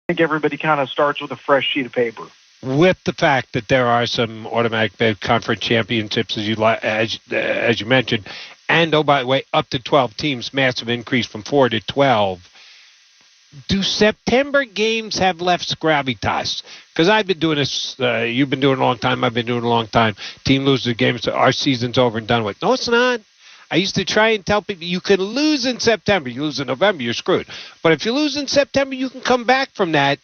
think everybody kind of starts with a fresh sheet of paper. With the fact that there are some automatic bid conference championships, as you mentioned, and by the way, up to 12 teams, massive increase from 4 to 12. Do September games have left gravitas? Because I've been doing this, you've been doing it a long time, I've been doing it a long time. Team loses a game, so our season's over and done with. No, it's not. I used to try and tell people you can lose in September. You lose in November, you're screwed. But if you lose in September, you can come back from that.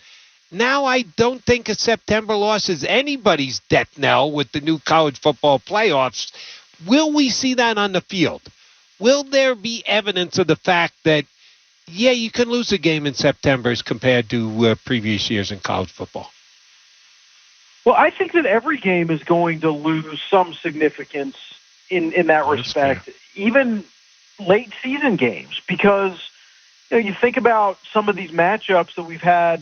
Now I don't think a September loss is anybody's death knell with the new college football playoffs. Will we see that on the field? Will there be evidence of the fact that, yeah, you can lose a game in September as compared to previous years in college football? Well, I think that every game is going to lose some significance in that respect, even late season games, because you think about some of these matchups that we've had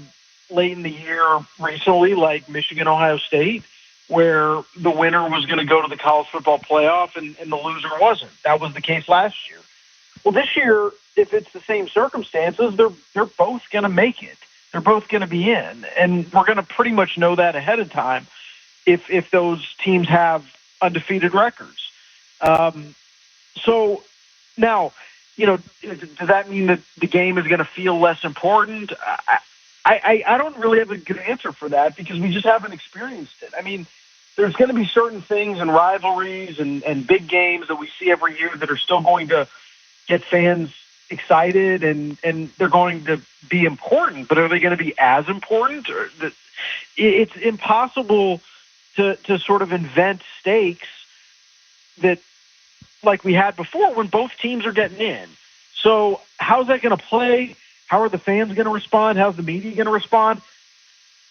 late in the year recently, like Michigan, Ohio State, where the winner was going to go to the college football playoff and the loser wasn't. That was the case last year. Well, this year, if it's the same circumstances, they're both going to make it. They're both going to be in, and we're going to pretty much know that ahead of time if those teams have undefeated records. So now, does that mean that the game is going to feel less important? I don't really have a good answer for that because we just haven't experienced it. I mean, there's going to be certain things and rivalries and big games that we see every year that are still going to get fans excited and they're going to be important, but are they going to be as important? It's impossible to sort of invent stakes that like we had before when both teams are getting in. So how's that going to play? How are the fans going to respond? How's the media going to respond?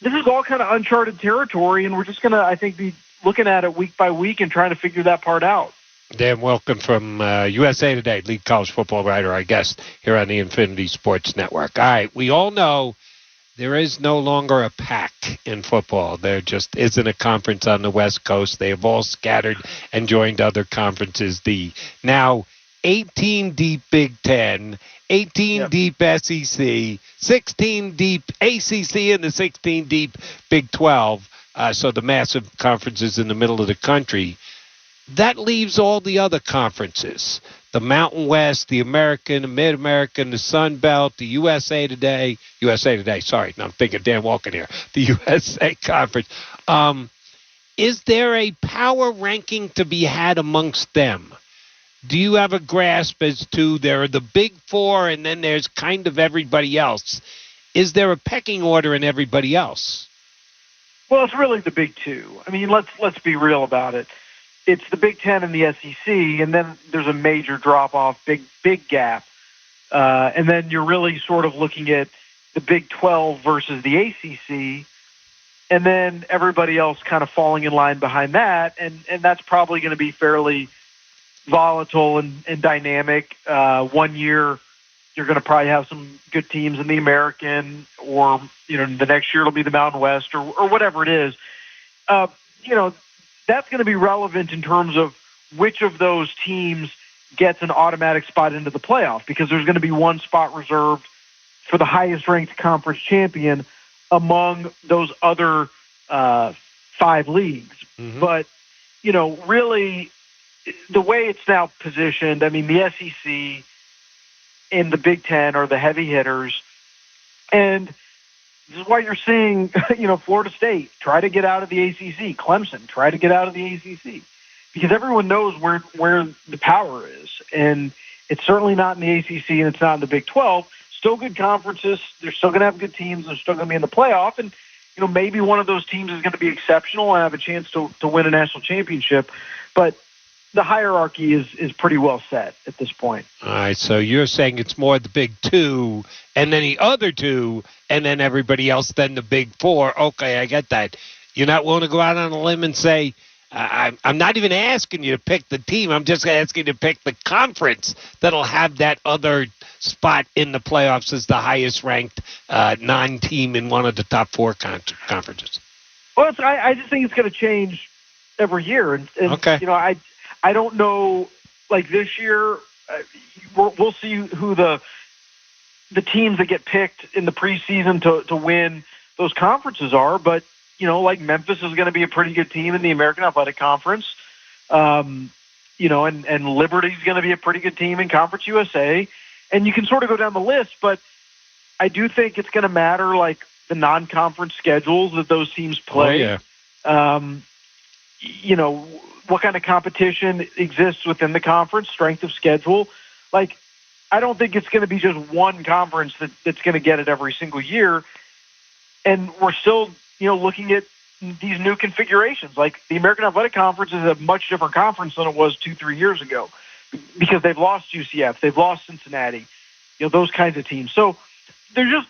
This is all kind of uncharted territory, and we're just going to, I think, be looking at it week by week and trying to figure that part out. Dan Wilkin from USA Today, lead college football writer, I guess, here on the Infinity Sports Network. All right, we all know there is no longer a pack in football. There just isn't a conference on the West Coast. They have all scattered and joined other conferences. The now 18-deep Big Ten, 18-deep SEC, 16-deep ACC, and the 16-deep Big 12. So the massive conferences in the middle of the country. That leaves all the other conferences, the Mountain West, the American, the Mid-American, the Sun Belt, the USA Today, sorry, no, I'm thinking Dan Walken here, the USA Conference. Is there a power ranking to be had amongst them? Do you have a grasp as to there are the big four and then there's kind of everybody else? Is there a pecking order in everybody else? Well, it's really the big two. I mean, let's be real about it. It's the Big Ten and the SEC, and then there's a major drop-off, big gap. And then you're really sort of looking at the Big 12 versus the ACC, and then everybody else kind of falling in line behind that, and that's probably going to be fairly volatile and dynamic. 1 year, you're going to probably have some good teams in the American, or the next year it'll be the Mountain West, or whatever it is. That's going to be relevant in terms of which of those teams gets an automatic spot into the playoff, because there's going to be one spot reserved for the highest-ranked conference champion among those other 5 leagues. Mm-hmm. But, really, the way it's now positioned, I mean, the SEC and the Big Ten are the heavy hitters, and this is why you're seeing, Florida State try to get out of the ACC, Clemson try to get out of the ACC, because everyone knows where the power is, and it's certainly not in the ACC and it's not in the Big 12. Still good conferences. They're still going to have good teams. They're still going to be in the playoff, and maybe one of those teams is going to be exceptional and have a chance to win a national championship, but the hierarchy is pretty well set at this point. All right, so you're saying it's more the big two and then the other two and then everybody else, then the big four. Okay, I get that. You're not willing to go out on a limb and say, I'm not even asking you to pick the team. I'm just asking you to pick the conference that'll have that other spot in the playoffs as the highest-ranked non-team in one of the top 4 conferences. Well, I just think it's going to change every year. And okay. I don't know, like this year, we'll see who the the teams that get picked in the preseason to win those conferences are, but, like Memphis is going to be a pretty good team in the American Athletic Conference. And Liberty's going to be a pretty good team in Conference USA. And you can sort of go down the list, but I do think it's going to matter, like, the non-conference schedules that those teams play. Oh, yeah. What kind of competition exists within the conference, strength of schedule. Like, I don't think it's going to be just one conference that's going to get it every single year. And we're still, looking at these new configurations. Like, the American Athletic Conference is a much different conference than it was 2-3 years ago because they've lost UCF, they've lost Cincinnati, those kinds of teams. So there's just,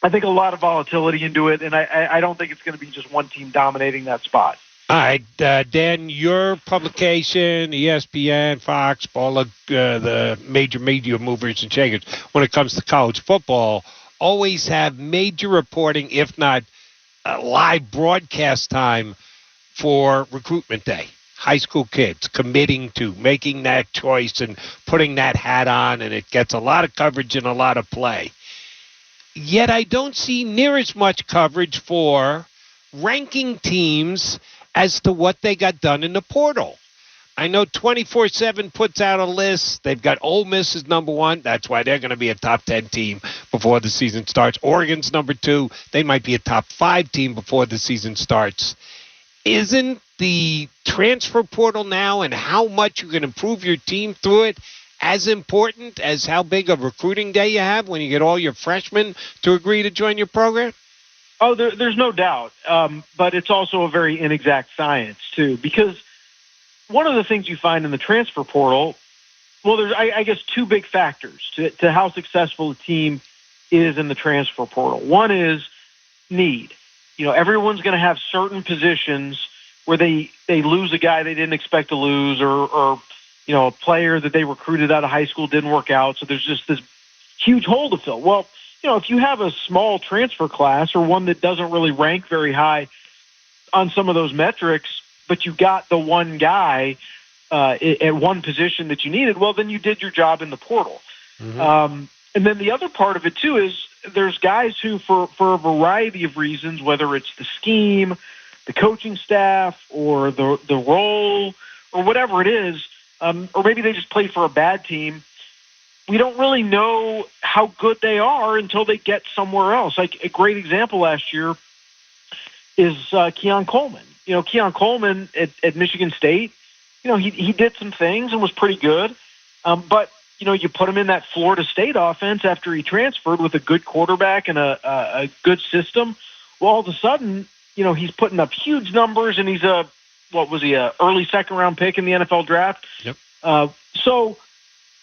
I think, a lot of volatility into it, and I don't think it's going to be just one team dominating that spot. All right, Dan, your publication, ESPN, Fox, all of the major media movers and shakers, when it comes to college football, always have major reporting, if not live broadcast time for recruitment day. High school kids committing to making that choice and putting that hat on, and it gets a lot of coverage and a lot of play. Yet I don't see near as much coverage for ranking teams as to what they got done in the portal. I know 24/7 puts out a list. They've got Ole Miss as number 1. That's why they're going to be a top 10 team before the season starts. Oregon's number 2. They might be a top 5 team before the season starts. Isn't the transfer portal now and how much you can improve your team through it as important as how big a recruiting day you have when you get all your freshmen to agree to join your program? Oh, there's no doubt. But it's also a very inexact science, too, because one of the things you find in the transfer portal, well, there's, I guess, 2 big factors to how successful a team is in the transfer portal. One is need. Everyone's going to have certain positions where they lose a guy they didn't expect to lose or a player that they recruited out of high school didn't work out. So there's just this huge hole to fill. Well, if you have a small transfer class or one that doesn't really rank very high on some of those metrics, but you got the one guy at one position that you needed, well, then you did your job in the portal. Mm-hmm. And then the other part of it, too, is there's guys who, for a variety of reasons, whether it's the scheme, the coaching staff, or the role, or whatever it is, or maybe they just play for a bad team, we don't really know how good they are until they get somewhere else. Like a great example last year is Keon Coleman. Keon Coleman at Michigan State, he did some things and was pretty good. But, you put him in that Florida State offense after he transferred with a good quarterback and a good system. Well, all of a sudden, he's putting up huge numbers, and he's a early second-round pick in the NFL draft. Yep. So,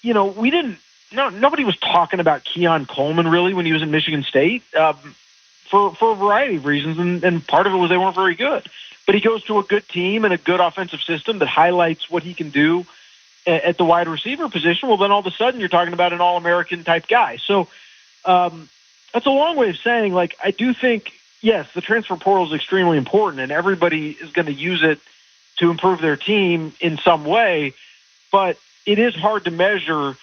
nobody was talking about Keon Coleman really when he was in Michigan State for a variety of reasons, and part of it was they weren't very good. But he goes to a good team and a good offensive system that highlights what he can do at the wide receiver position. Well, then all of a sudden you're talking about an All-American type guy. So that's a long way of saying, like, I do think, yes, the transfer portal is extremely important, and everybody is going to use it to improve their team in some way, but it is hard to measure,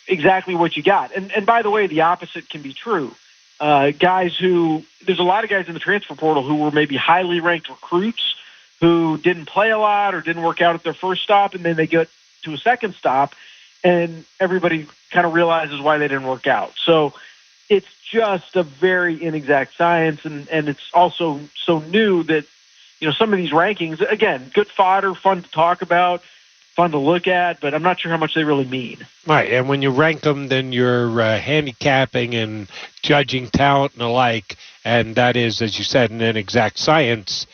exactly what you got. And by the way, the opposite can be true. There's a lot of guys in the transfer portal who were maybe highly ranked recruits who didn't play a lot or didn't work out at their first stop, and then they get to a second stop, and everybody kind of realizes why they didn't work out. So it's just a very inexact science, and it's also so new that, some of these rankings, again, good fodder, fun to talk about, fun to look at, but I'm not sure how much they really mean. Right, and when you rank them, then you're handicapping and judging talent and the like, and that is, as you said, an inexact science.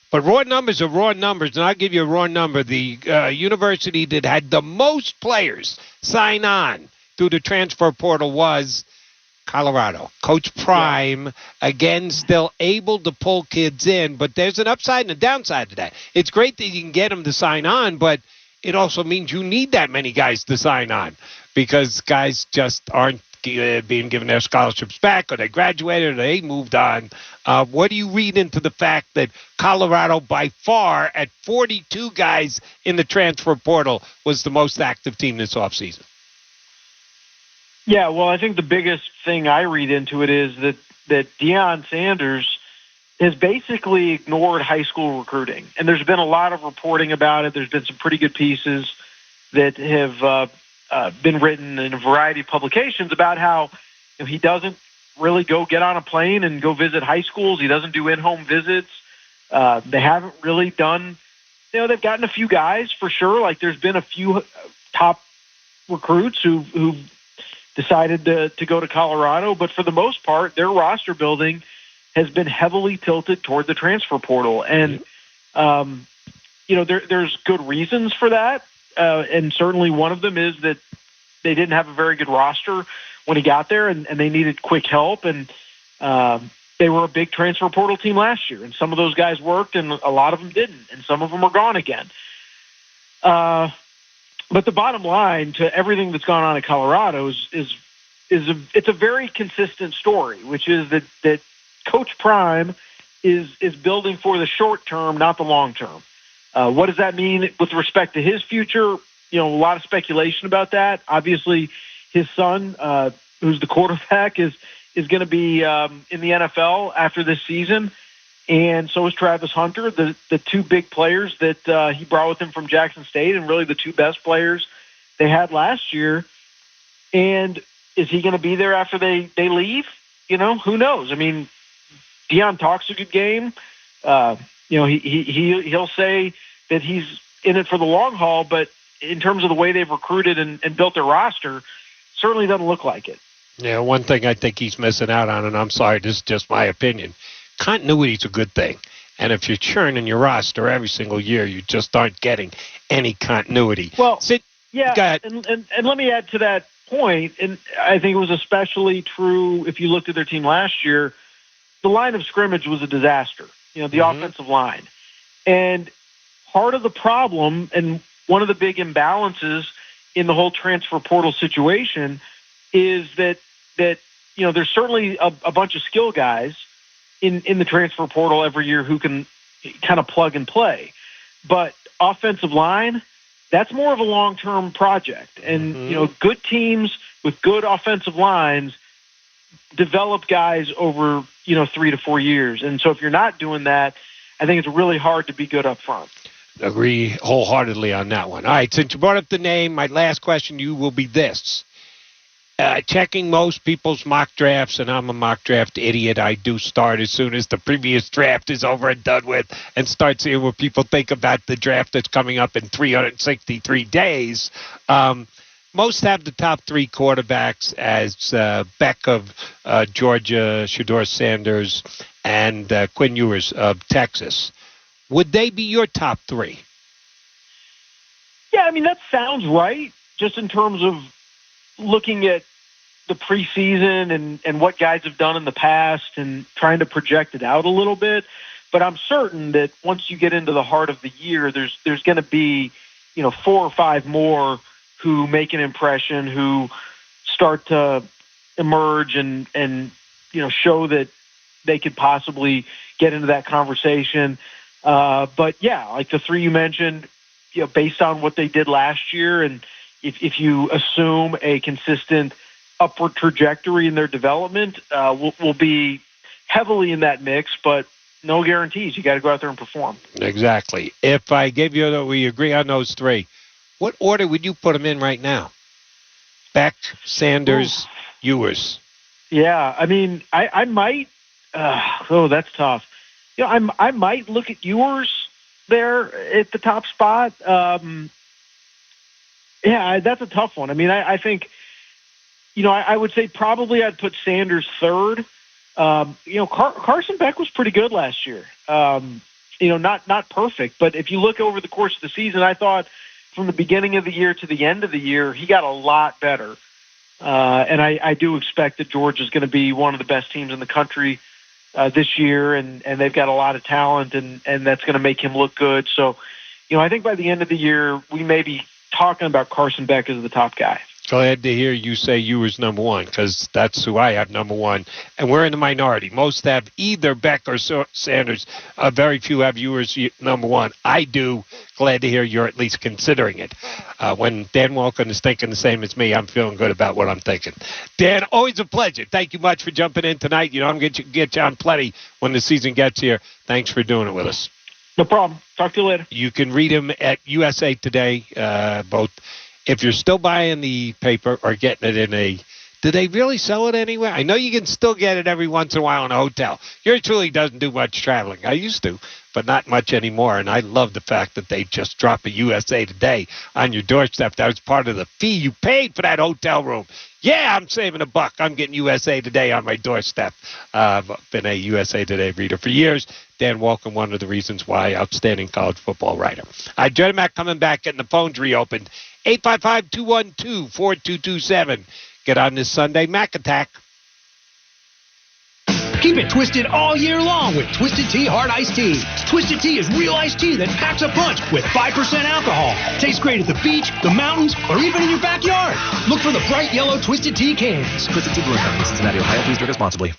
But raw numbers are raw numbers, and I'll give you a raw number. The university that had the most players sign on through the transfer portal was Colorado. Coach Prime, again, still able to pull kids in, but there's an upside and a downside to that. It's great that you can get them to sign on, but it also means you need that many guys to sign on because guys just aren't being given their scholarships back, or they graduated, or they moved on. What do you read into the fact that Colorado, by far, at 42 guys in the transfer portal, was the most active team this offseason? Yeah, well, I think the biggest thing I read into it is that Deion Sanders has basically ignored high school recruiting. And there's been a lot of reporting about it. There's been some pretty good pieces that have been written in a variety of publications about how he doesn't really go get on a plane and go visit high schools. He doesn't do in-home visits. They haven't really done, they've gotten a few guys for sure. Like there's been a few top recruits who decided to go to Colorado, but for the most part, their roster building has been heavily tilted toward the transfer portal. And, there's good reasons for that. And certainly one of them is that they didn't have a very good roster when he got there, and they needed quick help. And they were a big transfer portal team last year, and some of those guys worked, and a lot of them didn't, and some of them are gone again. But the bottom line to everything that's gone on in Colorado it's a very consistent story, which is that Coach Prime is building for the short term, not the long term. What does that mean with respect to his future? A lot of speculation about that. Obviously, his son, who's the quarterback, is going to be in the NFL after this season, and so is Travis Hunter, the two big players that he brought with him from Jackson State, and really the two best players they had last year. And is he going to be there after they leave? Who knows? I mean, Deion talks a good game. He'll say that he's in it for the long haul, but in terms of the way they've recruited and built their roster, certainly doesn't look like it. Yeah, one thing I think he's missing out on, and I'm sorry, this is just my opinion, continuity is a good thing. And if you're churning your roster every single year, you just aren't getting any continuity. Well, and let me add to that point, and I think it was especially true if you looked at their team last year. The line of scrimmage was a disaster, the offensive line. And part of the problem and one of the big imbalances in the whole transfer portal situation is that there's certainly a bunch of skill guys in the transfer portal every year who can kind of plug and play. But offensive line, that's more of a long-term project. And, good teams with good offensive lines develop guys over, 3 to 4 years. And so if you're not doing that, I think it's really hard to be good up front. Agree wholeheartedly on that one. All right, since you brought up the name, my last question to you will be this. Checking most people's mock drafts, and I'm a mock draft idiot. I do start as soon as the previous draft is over and done with and start seeing what people think about the draft that's coming up in 363 days. Most have the top three quarterbacks as Beck of Georgia, Shedeur Sanders, and Quinn Ewers of Texas. Would they be your top three? Yeah, I mean, that sounds right, just in terms of looking at the preseason and what guys have done in the past and trying to project it out a little bit. But I'm certain that once you get into the heart of the year, there's going to be, 4 or 5 more who make an impression, who start to emerge and show that they could possibly get into that conversation. But yeah, like the three you mentioned, based on what they did last year, and if you assume a consistent upward trajectory in their development, will be heavily in that mix, but no guarantees. You got to go out there and perform. Exactly. If I gave you, we agree on those three, what order would you put them in right now? Beck, Sanders, Ewers. Yeah, I mean, I might. That's tough. I might look at Ewers there at the top spot. Yeah, that's a tough one. I mean, I think, I would say probably I'd put Sanders third. Carson Beck was pretty good last year. Not perfect, but if you look over the course of the season, I thought from the beginning of the year to the end of the year, he got a lot better. And I do expect that Georgia is going to be one of the best teams in the country this year, and they've got a lot of talent, and that's going to make him look good. So, I think by the end of the year, we may be talking about Carson Beck as the top guy. Glad to hear you say you was number one, because that's who I have number one, and we're in the minority. Most have either Beck or Sanders. Very few have you as number one. I do. Glad to hear you're at least considering it. When Dan Walken is thinking the same as me, I'm feeling good about what I'm thinking. Dan, always a pleasure. Thank you much for jumping in tonight. You know I'm going to get you on plenty when the season gets here. Thanks for doing it with us. No problem. Talk to you later. You can read him at USA Today, both. If you're still buying the paper or getting it in a, do they really sell it anywhere? I know you can still get it every once in a while in a hotel. Yours truly doesn't do much traveling. I used to, but not much anymore. And I love the fact that they just drop a USA Today on your doorstep. That was part of the fee you paid for that hotel room. Yeah, I'm saving $1. I'm getting USA Today on my doorstep. I've been a USA Today reader for years. Dan Walken, one of the reasons why, outstanding college football writer. Jerry Mac coming back, getting the phones reopened. 855-212-4227. Get on this Sunday Mac Attack. Keep it twisted all year long with Twisted Tea Hard Iced Tea. Twisted Tea is real iced tea that packs a punch with 5% alcohol. Tastes great at the beach, the mountains, or even in your backyard. Look for the bright yellow Twisted Tea cans. Twisted Tea Brewing Company, Cincinnati, Ohio. Please drink responsibly.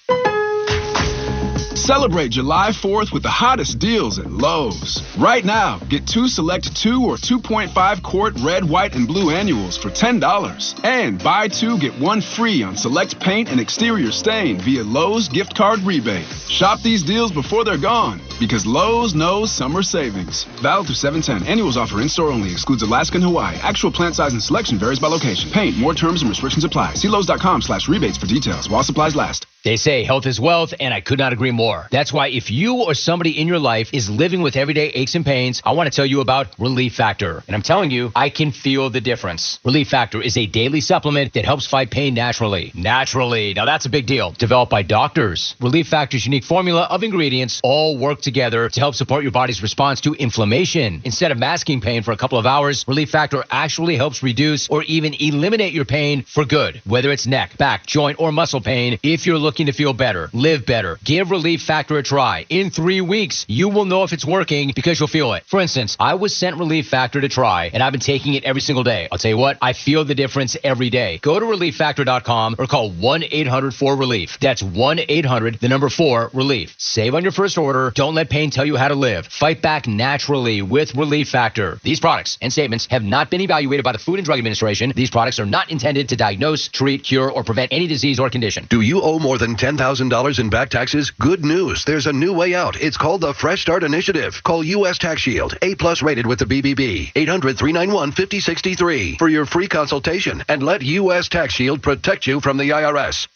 Celebrate July 4th with the hottest deals at Lowe's. Right now, get 2 select 2 or 2.5 quart red, white, and blue annuals for $10. And buy 2, get 1 free on select paint and exterior stain via Lowe's gift card rebate. Shop these deals before they're gone, because Lowe's knows summer savings. Valid through 7/10. Annuals offer in-store only. Excludes Alaska and Hawaii. Actual plant size and selection varies by location. Paint. More terms and restrictions apply. See Lowe's.com/rebates for details while supplies last. They say health is wealth, and I could not agree more. That's why if you or somebody in your life is living with everyday aches and pains, I want to tell you about Relief Factor. And I'm telling you, I can feel the difference. Relief Factor is a daily supplement that helps fight pain naturally. Naturally. Now that's a big deal. Developed by doctors. Relief Factor's unique formula of ingredients all work together to help support your body's response to inflammation. Instead of masking pain for a couple of hours, Relief Factor actually helps reduce or even eliminate your pain for good. Whether it's neck, back, joint, or muscle pain, if you're looking to feel better, live better, give Relief Factor a try. In 3 weeks, you will know if it's working because you'll feel it. For instance, I was sent Relief Factor to try, and I've been taking it every single day. I'll tell you what, I feel the difference every day. Go to ReliefFactor.com or call 1-800-4RELIEF. That's 1-800-4-RELIEF. Save on your first order. Don't let pain tell you how to live. Fight back naturally with Relief Factor. These products and statements have not been evaluated by the Food and Drug Administration. These products are not intended to diagnose, treat, cure, or prevent any disease or condition. Do you owe more than $10,000 in back taxes? Good news. There's a new way out. It's called the Fresh Start Initiative. Call U.S. Tax Shield, A+ rated with the BBB. 800-391-5063 for your free consultation, and let U.S. Tax Shield protect you from the IRS.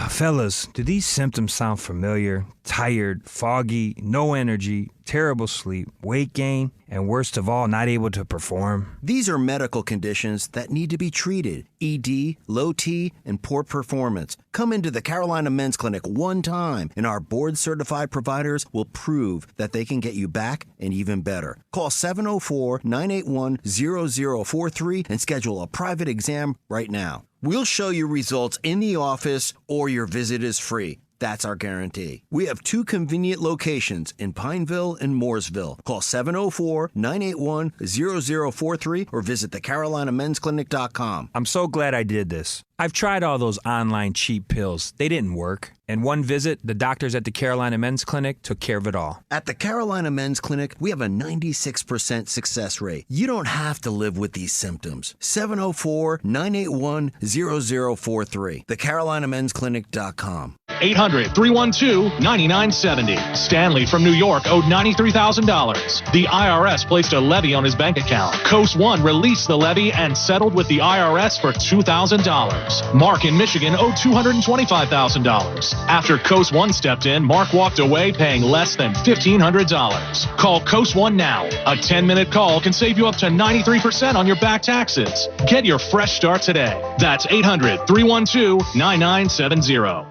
Fellas, do these symptoms sound familiar? Tired, foggy, no energy, terrible sleep, weight gain, and worst of all, not able to perform? These are medical conditions that need to be treated. ED, low T, and poor performance. Come into the Carolina Men's Clinic one time, and our board-certified providers will prove that they can get you back and even better. Call 704-981-0043 and schedule a private exam right now. We'll show you results in the office, or your visit is free. That's our guarantee. We have 2 convenient locations in Pineville and Mooresville. Call 704-981-0043 or visit thecarolinamensclinic.com. I'm so glad I did this. I've tried all those online cheap pills. They didn't work. In one visit, the doctors at the Carolina Men's Clinic took care of it all. At the Carolina Men's Clinic, we have a 96% success rate. You don't have to live with these symptoms. 704-981-0043. thecarolinamensclinic.com. 800-312-9970. Stanley from New York owed $93,000. The IRS placed a levy on his bank account. Coast One released the levy and settled with the IRS for $2,000. Mark in Michigan owed $225,000. After Coast One stepped in, Mark walked away paying less than $1,500. Call Coast One now. A 10-minute call can save you up to 93% on your back taxes. Get your fresh start today. That's 800-312-9970.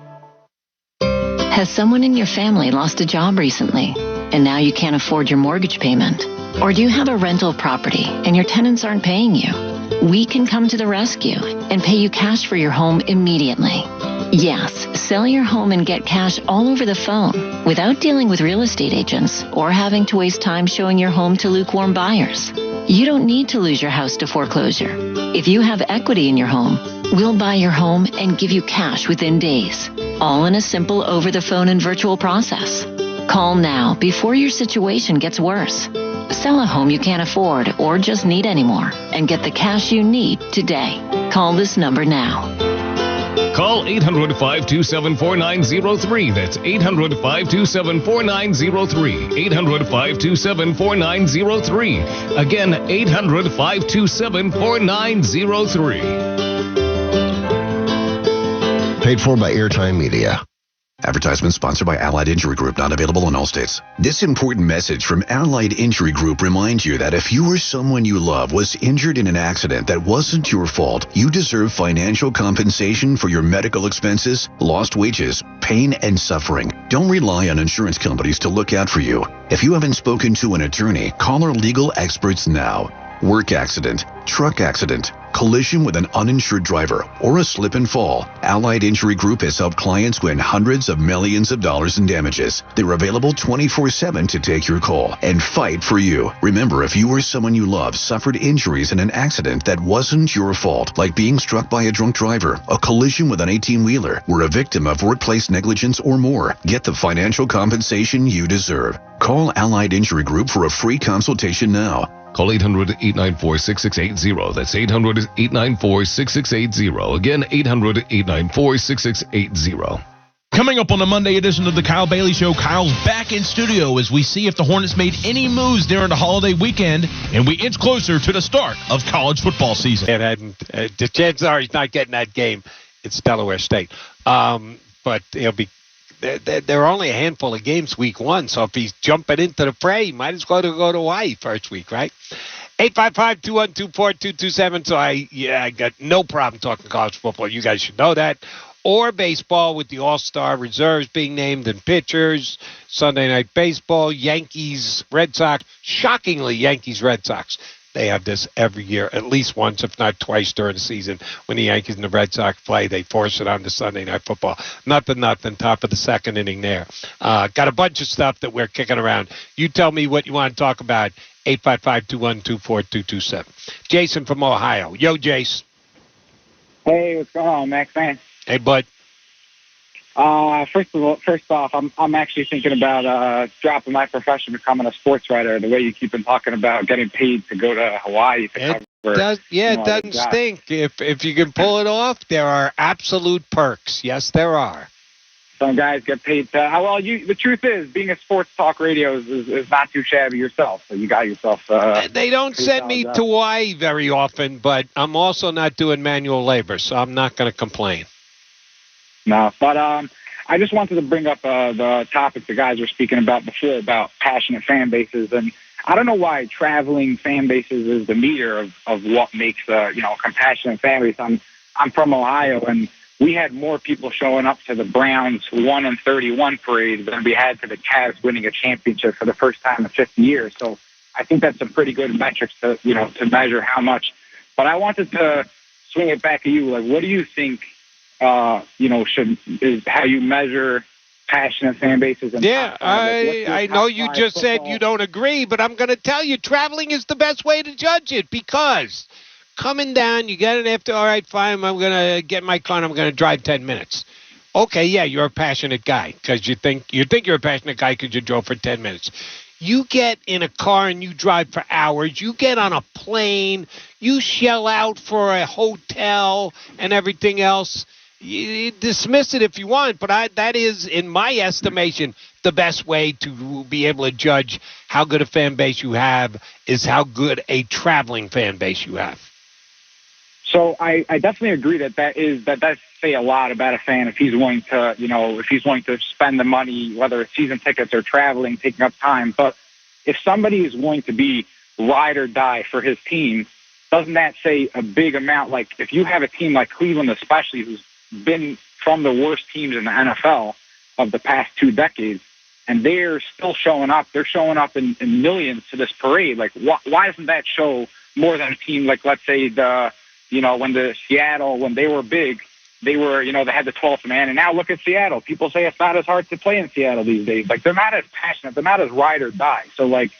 Has someone in your family lost a job recently, and now you can't afford your mortgage payment? Or do you have a rental property and your tenants aren't paying you? We can come to the rescue and pay you cash for your home immediately. Yes, sell your home and get cash all over the phone without dealing with real estate agents or having to waste time showing your home to lukewarm buyers. You don't need to lose your house to foreclosure. If you have equity in your home, we'll buy your home and give you cash within days, all in a simple over-the-phone and virtual process. Call now before your situation gets worse. Sell a home you can't afford or just need anymore and get the cash you need today. Call this number now. Call 800-527-4903. That's 800-527-4903. 800-527-4903. Again, 800-527-4903. Paid for by Airtime Media. Advertisement sponsored by Allied Injury Group, not available in all states. This important message from Allied Injury Group reminds you that if you or someone you love was injured in an accident that wasn't your fault, you deserve financial compensation for your medical expenses, lost wages, pain, and suffering. Don't rely on insurance companies to look out for you. If you haven't spoken to an attorney, call our legal experts now. Work accident, truck accident, collision with an uninsured driver, or a slip and fall. Allied Injury Group has helped clients win hundreds of millions of dollars in damages. They're available 24/7 to take your call and fight for you. Remember, if you or someone you love suffered injuries in an accident that wasn't your fault, like being struck by a drunk driver, a collision with an 18-wheeler, were a victim of workplace negligence or more, get the financial compensation you deserve. Call Allied Injury Group for a free consultation now. Call 800-894-6680. That's 800-894-6680. Again, 800-894-6680. Coming up on the Monday edition of the Kyle Bailey Show, Kyle's back in studio as we see if the Hornets made any moves during the holiday weekend, and we inch closer to the start of college football season. And the chances are he's not getting that game. It's Delaware State. But he'll be. There are only a handful of games week one, so if he's jumping into the fray, he might as well go to Hawaii first week, right? 855-212-4227. So I got no problem talking college football. You guys should know that. Or baseball with the All-Star reserves being named and pitchers. Sunday Night Baseball, Yankees, Red Sox. Shockingly, Yankees, Red Sox. They have this every year, at least once, if not twice during the season. When the Yankees and the Red Sox play, they force it on to Sunday Night Football. Nothing, top of the second inning there. Got a bunch of stuff that we're kicking around. You tell me what you want to talk about, 855-212-4227. Jason from Ohio. Yo, Jace. Hey, what's going on, Max, man? Hey, bud. First off, I'm actually thinking about dropping my profession, becoming a sports writer. The way you keep on talking about getting paid to go to Hawaii to cover. It doesn't stink. If you can pull it off, there are absolute perks. Yes, there are. Some guys get paid to. The truth is, being a sports talk radio is not too shabby yourself. So you got yourself. They don't send me to Hawaii very often, but I'm also not doing manual labor, so I'm not going to complain. No, but I just wanted to bring up the topic the guys were speaking about before about passionate fan bases, and I don't know why traveling fan bases is the meter of what makes compassionate fan base. I'm from Ohio, and we had more people showing up to the Browns 1-31 parade than we had to the Cavs winning a championship for the first time in 50 years. So I think that's some pretty good metrics to measure how much. But I wanted to swing it back at you. Like, what do you think? Is how you measure passionate fan bases. And I know you just said you don't agree, but I'm going to tell you, traveling is the best way to judge it, because coming down, you get it after, all right, fine, I'm going to get my car and I'm going to drive 10 minutes. Okay, yeah, you're a passionate guy because you think you're a passionate guy because you drove for 10 minutes. You get in a car and you drive for hours. You get on a plane. You shell out for a hotel and everything else. You dismiss it if you want, but that is, in my estimation, the best way to be able to judge how good a fan base you have is how good a traveling fan base you have. So I definitely agree that does say a lot about a fan if he's willing to spend the money, whether it's season tickets or traveling, taking up time. But if somebody is willing to be ride or die for his team, doesn't that say a big amount? Like if you have a team like Cleveland, especially, who's been from the worst teams in the NFL of the past 2 decades, and they're still showing up. They're showing up in millions to this parade. Like, why doesn't that show more than a team like, let's say, when Seattle, when they were big, they were, they had the 12th man, and now look at Seattle. People say it's not as hard to play in Seattle these days. Like, they're not as passionate. They're not as ride or die. So, like,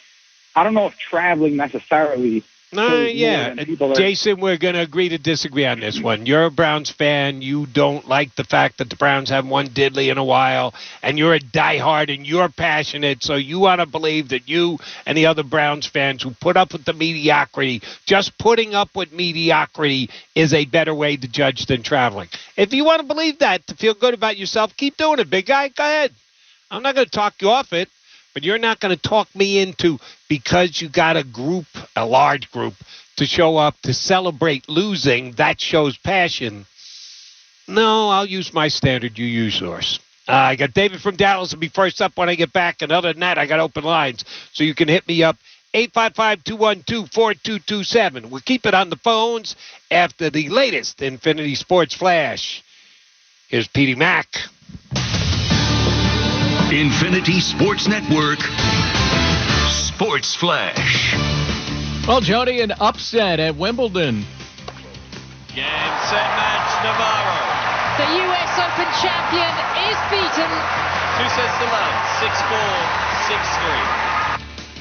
I don't know if traveling necessarily Yeah, Jason, we're going to agree to disagree on this one. You're a Browns fan. You don't like the fact that the Browns haven't won diddly in a while, and you're a diehard and you're passionate, so you want to believe that you and the other Browns fans who put up with the mediocrity, just putting up with mediocrity is a better way to judge than traveling. If you want to believe that, to feel good about yourself, keep doing it, big guy. Go ahead. I'm not going to talk you off it. But you're not going to talk me into, because you got a large group, to show up to celebrate losing. That shows passion. No, I'll use my standard. You use yours. I got David from Dallas to be first up when I get back. And other than that, I got open lines. So you can hit me up, 855-212-4227. We'll keep it on the phones after the latest Infinity Sports Flash. Here's Petey Mack. Infinity Sports Network Sports Flash. Well, Jody, an upset at Wimbledon. Game, set, match, Navarro. The U.S. Open champion is beaten. 2 sets to love, 6-4,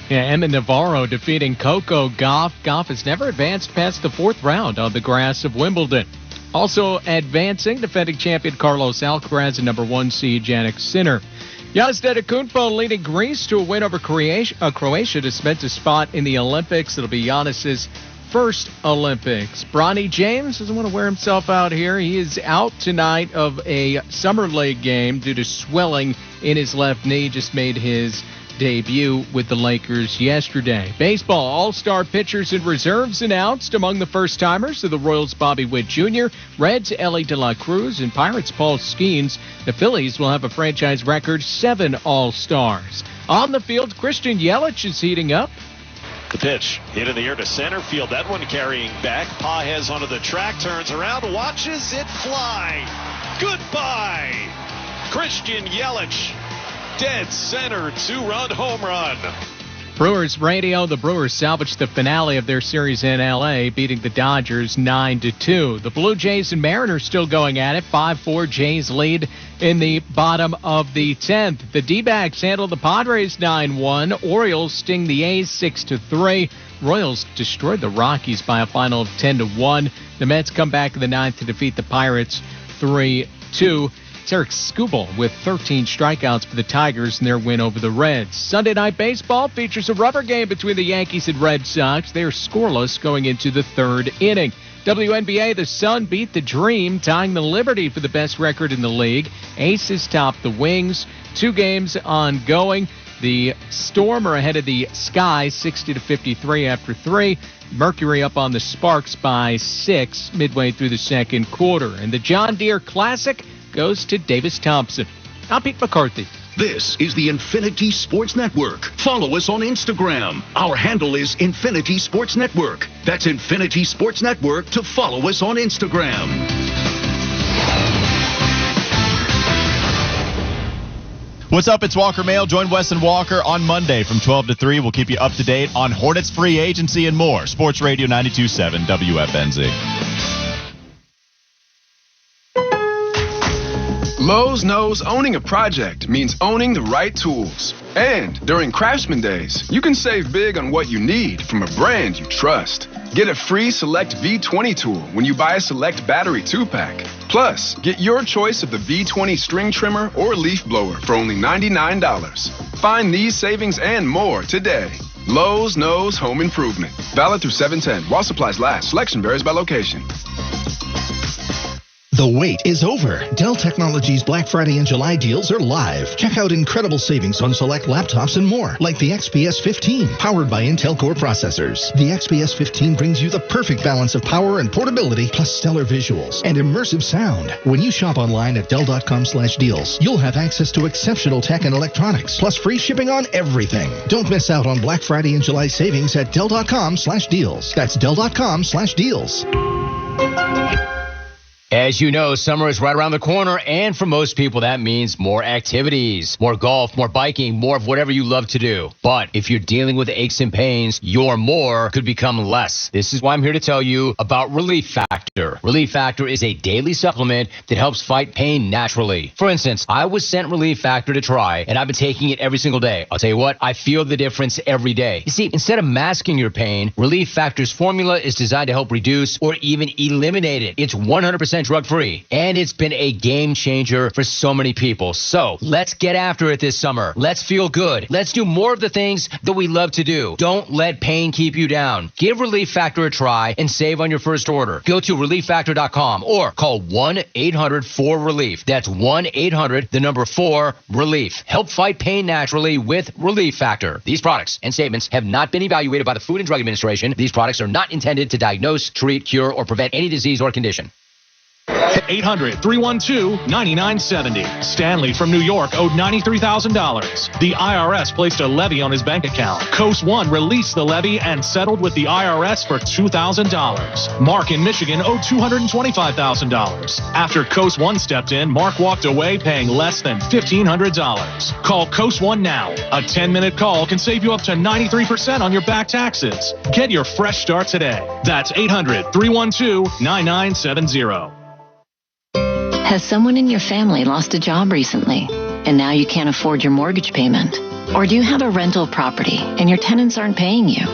6-3. Yeah, Emma Navarro defeating Coco Gauff. Gauff has never advanced past the fourth round on the grass of Wimbledon. Also advancing, defending champion Carlos Alcaraz and number 1 seed Jannik Sinner. Giannis Antetokounmpo leading Greece to a win over Croatia to cement a spot in the Olympics. It'll be Giannis's first Olympics. Bronny James doesn't want to wear himself out here. He is out tonight of a summer league game due to swelling in his left knee. Just made his debut with the Lakers yesterday. Baseball all-star pitchers and reserves announced. Among the first-timers are the Royals' Bobby Witt Jr., Reds' Ellie De La Cruz, and Pirates' Paul Skeens. The Phillies will have a franchise record 7 all-stars. On the field, Christian Yelich is heating up. The pitch hit in the air to center field. That one carrying back. Pages onto the track, turns around, watches it fly. Goodbye, Christian Yelich. Dead center, 2-run home run. Brewers radio. The Brewers salvaged the finale of their series in L.A., beating the Dodgers 9-2. The Blue Jays and Mariners still going at it. 5-4 Jays lead in the bottom of the 10th. The D-backs handle the Padres 9-1. Orioles sting the A's 6-3. Royals destroyed the Rockies by a final of 10-1. The Mets come back in the 9th to defeat the Pirates 3-2. Eric Skubal with 13 strikeouts for the Tigers in their win over the Reds. Sunday Night Baseball features a rubber game between the Yankees and Red Sox. They are scoreless going into the 3rd inning. WNBA, the Sun beat the Dream, tying the Liberty for the best record in the league. Aces top the Wings. 2 games ongoing. The Storm are ahead of the Sky 60-53 after 3. Mercury up on the Sparks by 6 midway through the second quarter. And the John Deere Classic goes to Davis Thompson. I'm Pete McCarthy. This is the Infinity Sports Network. Follow us on Instagram. Our handle is Infinity Sports Network. That's Infinity Sports Network to follow us on Instagram. What's up? It's Walker Mail. Join Wes and Walker on Monday from 12 to 3. We'll keep you up to date on Hornets free agency and more. Sports Radio 92.7 WFNZ. Lowe's knows owning a project means owning the right tools. And during Craftsman Days, you can save big on what you need from a brand you trust. Get a free Select V20 tool when you buy a Select battery 2-pack. Plus, get your choice of the V20 string trimmer or leaf blower for only $99. Find these savings and more today. Lowe's knows home improvement. Valid through 7/10. While supplies last. Selection varies by location. The wait is over. Dell Technologies Black Friday and July deals are live. Check out incredible savings on select laptops and more, like the XPS 15, powered by Intel Core processors. The XPS 15 brings you the perfect balance of power and portability, plus stellar visuals and immersive sound. When you shop online at Dell.com/deals, you'll have access to exceptional tech and electronics, plus free shipping on everything. Don't miss out on Black Friday and July savings at Dell.com/deals. That's Dell.com/deals. As you know, summer is right around the corner, and for most people, that means more activities, more golf, more biking, more of whatever you love to do. But if you're dealing with aches and pains, your more could become less. This is why I'm here to tell you about Relief Factor. Relief Factor is a daily supplement that helps fight pain naturally. For instance, I was sent Relief Factor to try, and I've been taking it every single day. I'll tell you what, I feel the difference every day. You see, instead of masking your pain, Relief Factor's formula is designed to help reduce or even eliminate it. It's 100% drug-free, and it's been a game changer for so many people. So let's get after it this summer. Let's feel good. Let's do more of the things that we love to do. Don't let pain keep you down. Give Relief Factor a try and save on your first order. Go to relieffactor.com or call 1-800-4RELIEF. That's 1-800-4RELIEF. Help fight pain naturally with Relief Factor. These products and statements have not been evaluated by the Food and Drug Administration. These products are not intended to diagnose, treat, cure, or prevent any disease or condition. 800-312-9970. Stanley from New York owed $93,000. The IRS placed a levy on his bank account. Coast One released the levy and settled with the IRS for $2,000. Mark in Michigan owed $225,000. After Coast One stepped in, Mark walked away paying less than $1,500. Call Coast One now. A 10-minute call can save you up to 93% on your back taxes. Get your fresh start today. That's 800-312-9970. Has someone in your family lost a job recently, and now you can't afford your mortgage payment? Or do you have a rental property and your tenants aren't paying you?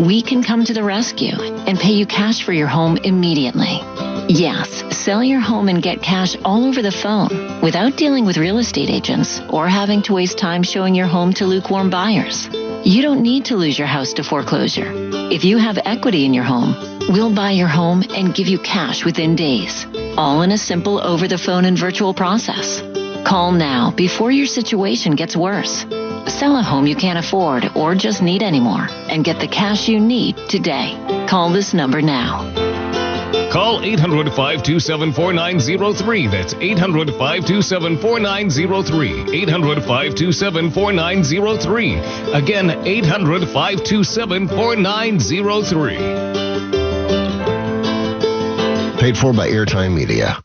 We can come to the rescue and pay you cash for your home immediately. Yes, sell your home and get cash all over the phone without dealing with real estate agents or having to waste time showing your home to lukewarm buyers. You don't need to lose your house to foreclosure. If you have equity in your home, we'll buy your home and give you cash within days, all in a simple over-the-phone and virtual process. Call now before your situation gets worse. Sell a home you can't afford or just need anymore and get the cash you need today. Call this number now. Call 800-527-4903. That's 800-527-4903. 800-527-4903. Again, 800-527-4903. Paid for by Airtime Media.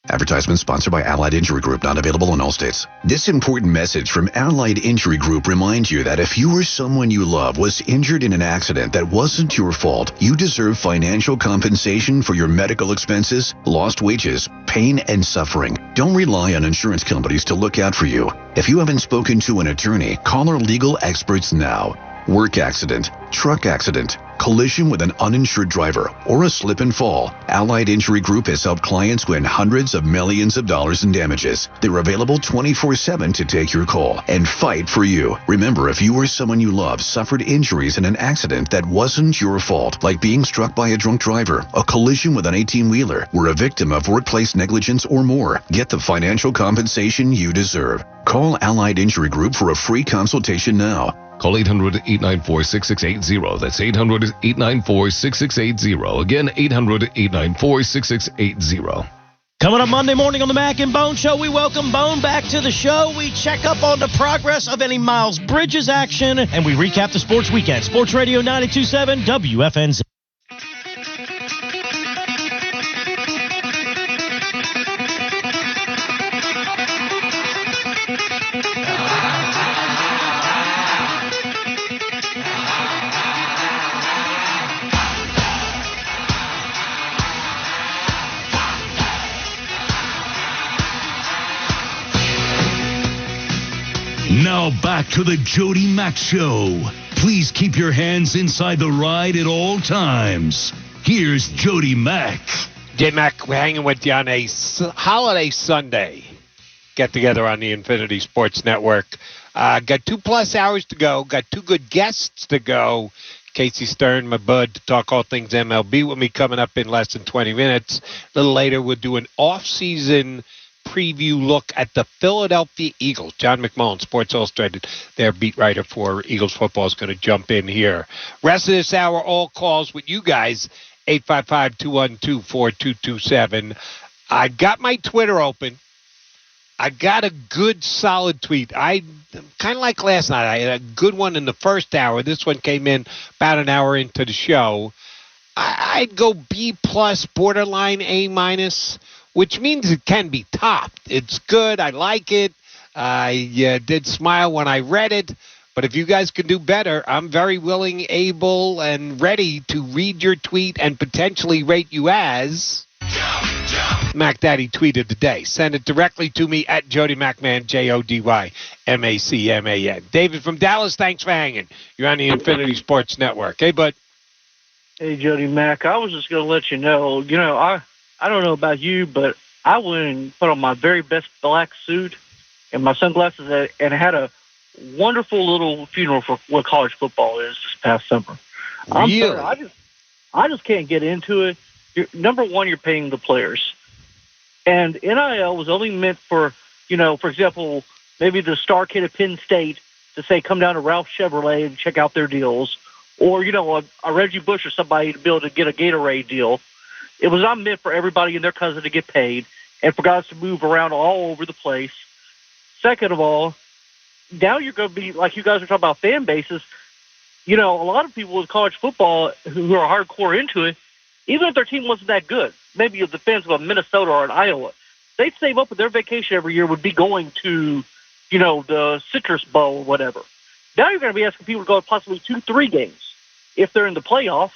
Advertisement sponsored by Allied Injury Group, not available in all states. This important message from Allied Injury Group reminds you that if you or someone you love was injured in an accident that wasn't your fault, you deserve financial compensation for your medical expenses, lost wages, pain, and suffering. Don't rely on insurance companies to look out for you. If you haven't spoken to an attorney, call our legal experts now. Work accident, truck accident, collision with an uninsured driver, or a slip and fall. Allied Injury Group has helped clients win hundreds of millions of dollars in damages. They're available 24/7 to take your call and fight for you. Remember, if you or someone you love suffered injuries in an accident that wasn't your fault, like being struck by a drunk driver, a collision with an 18-wheeler, were a victim of workplace negligence or more, get the financial compensation you deserve. Call Allied Injury Group for a free consultation now. Call 800-894-6680. That's 800-894-6680. Again, 800-894-6680. Coming up Monday morning on the Mac and Bone Show, we welcome Bone back to the show. We check up on the progress of any Miles Bridges action, and we recap the sports weekend. Sports Radio 92.7 WFNZ. Now back to the Jody Mack Show. Please keep your hands inside the ride at all times. Here's Jody Mack. J Mac, we're hanging with you on a holiday Sunday. Get together on the Infinity Sports Network. Got 2+ hours to go. Got two good guests to go. Casey Stern, my bud, to talk all things MLB with me coming up in less than 20 minutes. A little later, we'll do an off-season preview look at the Philadelphia Eagles. John McMullen, Sports Illustrated, their beat writer for Eagles football, is going to jump in here. Rest of this hour, all calls with you guys, 855-212-4227. I got my Twitter open. I got a good, solid tweet. I kind of like last night. I had a good one in the first hour. This one came in about an hour into the show. I'd go B+, borderline A-. which means it can be topped. It's good. I like it. I did smile when I read it. But if you guys can do better, I'm very willing, able, and ready to read your tweet and potentially rate you as Mac Daddy tweeted today. Send it directly to me at Jody McMahon, JodyMacMahon. David from Dallas, thanks for hanging. You're on the Infinity Sports Network. Hey, bud. Hey, Jody Mac. I was just going to let you know, I don't know about you, but I went and put on my very best black suit and my sunglasses and had a wonderful little funeral for what college football is this past summer. I'm sorry, I just can't get into it. Number one, you're paying the players. And NIL was only meant for, for example, maybe the star kid at Penn State to say, come down to Ralph Chevrolet and check out their deals. Or, a Reggie Bush or somebody to be able to get a Gatorade deal. It was not meant for everybody and their cousin to get paid and for guys to move around all over the place. Second of all, now you're going to be, like you guys are talking about fan bases, a lot of people with college football who are hardcore into it, even if their team wasn't that good, maybe the fans of Minnesota or an Iowa, they'd save up with their vacation every year would be going to, the Citrus Bowl or whatever. Now you're going to be asking people to go to possibly 2-3 games if they're in the playoff.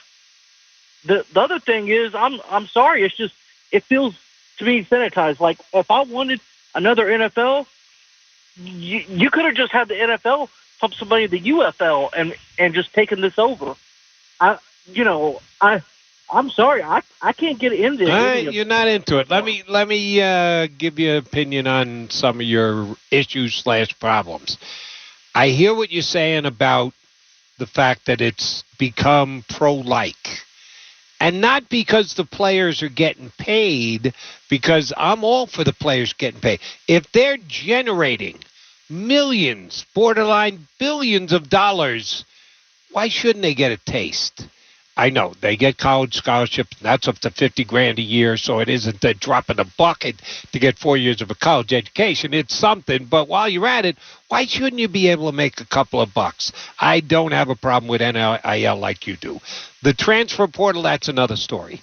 The other thing is, I'm sorry, it's just, it feels to me sanitized. Like, if I wanted another NFL, you could have just had the NFL pump somebody in the UFL and just taken this over. I'm sorry, I can't get into it. You're not into it. Let me give you an opinion on some of your issues / problems. I hear what you're saying about the fact that it's become pro-like. And not because the players are getting paid, because I'm all for the players getting paid. If they're generating millions, borderline billions of dollars, why shouldn't they get a taste? I know they get college scholarships. That's up to $50,000 a year, so it isn't a drop in the bucket to get 4 years of a college education. It's something, but while you're at it, why shouldn't you be able to make a couple of bucks? I don't have a problem with NIL like you do. The transfer portal, that's another story.